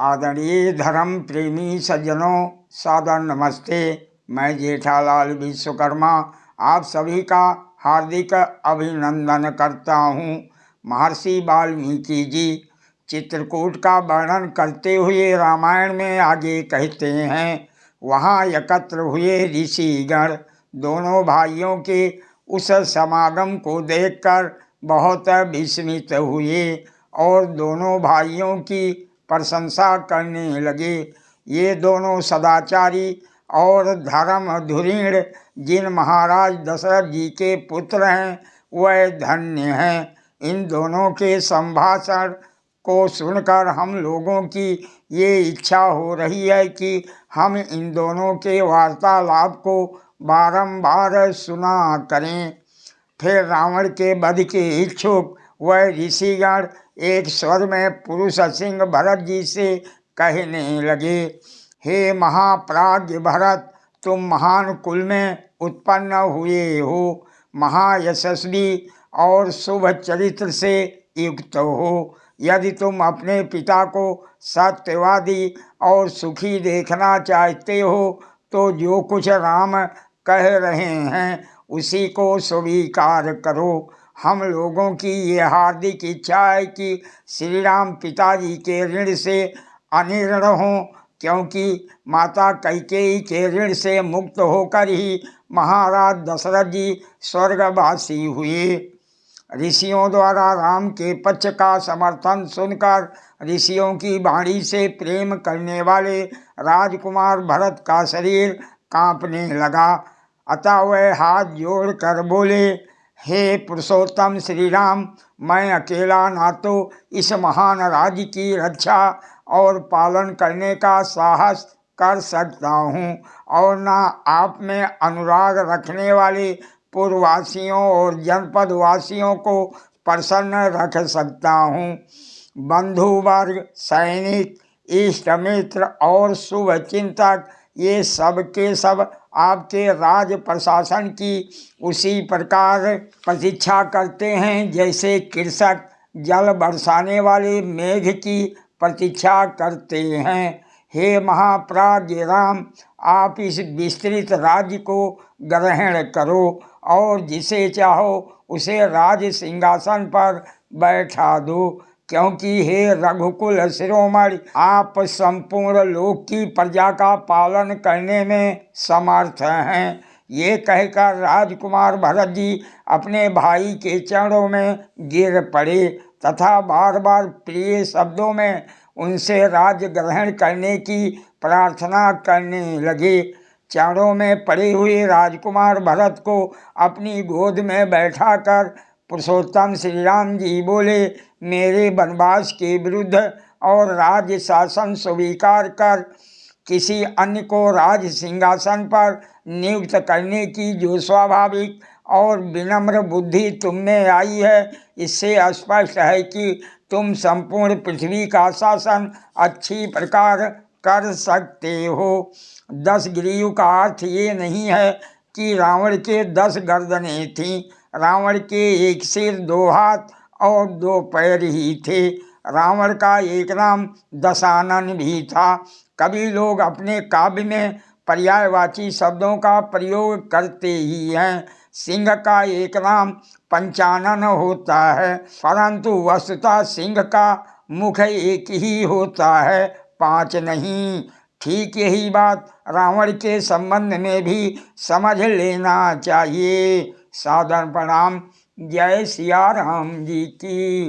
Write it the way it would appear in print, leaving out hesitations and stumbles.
आदरणीय धर्म प्रेमी सज्जनों, सादर नमस्ते। मैं जेठालाल विश्वकर्मा आप सभी का हार्दिक अभिनंदन करता हूँ। महर्षि वाल्मीकि जी चित्रकूट का वर्णन करते हुए रामायण में आगे कहते हैं, वहाँ एकत्र हुए ऋषिगण दोनों भाइयों के उस समागम को देखकर बहुत विस्मित हुए और दोनों भाइयों की प्रशंसा करने लगे। ये दोनों सदाचारी और धर्म धुरीण जिन महाराज दशरथ जी के पुत्र हैं वह धन्य हैं। इन दोनों के संभाषण को सुनकर हम लोगों की ये इच्छा हो रही है कि हम इन दोनों के वार्तालाप को बारंबार सुना करें। फिर रावण के वध के इच्छुक वह ऋषिगण एक स्वर में पुरुष सिंह भरत जी से कहने लगे, हे महाप्राज्य भरत, तुम महान कुल में उत्पन्न हुए हो, महायशस्वी और शुभ चरित्र से युक्त हो। यदि तुम अपने पिता को सत्यवादी और सुखी देखना चाहते हो तो जो कुछ राम कह रहे हैं उसी को स्वीकार करो। हम लोगों की ये हार्दिक इच्छा है कि श्री राम पिताजी के ऋण से अनिर्ण हों, क्योंकि माता कैकेयी के ऋण से मुक्त होकर ही महाराज दशरथ जी स्वर्गवासी हुए। ऋषियों द्वारा राम के पक्ष का समर्थन सुनकर ऋषियों की वाणी से प्रेम करने वाले राजकुमार भरत का शरीर कांपने लगा। अतः वह हाथ जोड़कर बोले, हे पुरुषोत्तम श्री राम, मैं अकेला ना तो इस महान राज्य की रक्षा और पालन करने का साहस कर सकता हूँ और ना आप में अनुराग रखने वाले पूर्ववासियों और जनपद वासियों को प्रसन्न रख सकता हूँ। बंधु वर्ग, सैनिक, इष्ट मित्र और शुभ चिंतक ये सब के सब आपके राज प्रशासन की उसी प्रकार प्रतीक्षा करते हैं जैसे कृषक जल बरसाने वाले मेघ की प्रतीक्षा करते हैं। हे महाप्राज्य राम, आप इस विस्तृत राज्य को ग्रहण करो और जिसे चाहो उसे राज सिंहासन पर बैठा दो, क्योंकि हे रघुकुल शिरोमणि, आप संपूर्ण लोक की प्रजा का पालन करने में समर्थ हैं। ये कहकर राजकुमार भरत जी अपने भाई के चरणों में गिर पड़े तथा बार बार प्रिय शब्दों में उनसे राज्य ग्रहण करने की प्रार्थना करने लगे। चरणों में पड़े हुए राजकुमार भरत को अपनी गोद में बैठाकर पुरुषोत्तम श्री राम जी बोले, मेरे वनवास के विरुद्ध और राज्य शासन स्वीकार कर किसी अन्य को राज सिंहासन पर नियुक्त करने की जो स्वाभाविक और विनम्र बुद्धि तुम में आई है, इससे स्पष्ट है कि तुम संपूर्ण पृथ्वी का शासन अच्छी प्रकार कर सकते हो। 10 ग्रीव का अर्थ ये नहीं है कि रावण के 10 गर्दनें थीं। रावण के एक सिर, 2 हाथ और 2 पैर ही थे। रावण का एक नाम दशानन भी था। कभी लोग अपने काव्य में पर्यायवाची शब्दों का प्रयोग करते ही हैं। सिंह का एक नाम पंचानन होता है, परंतु वस्तुतः सिंह का मुख एक ही होता है, 5 नहीं। ठीक यही बात रावण के संबंध में भी समझ लेना चाहिए। सादर प्रणाम। जय सिया राम जी की।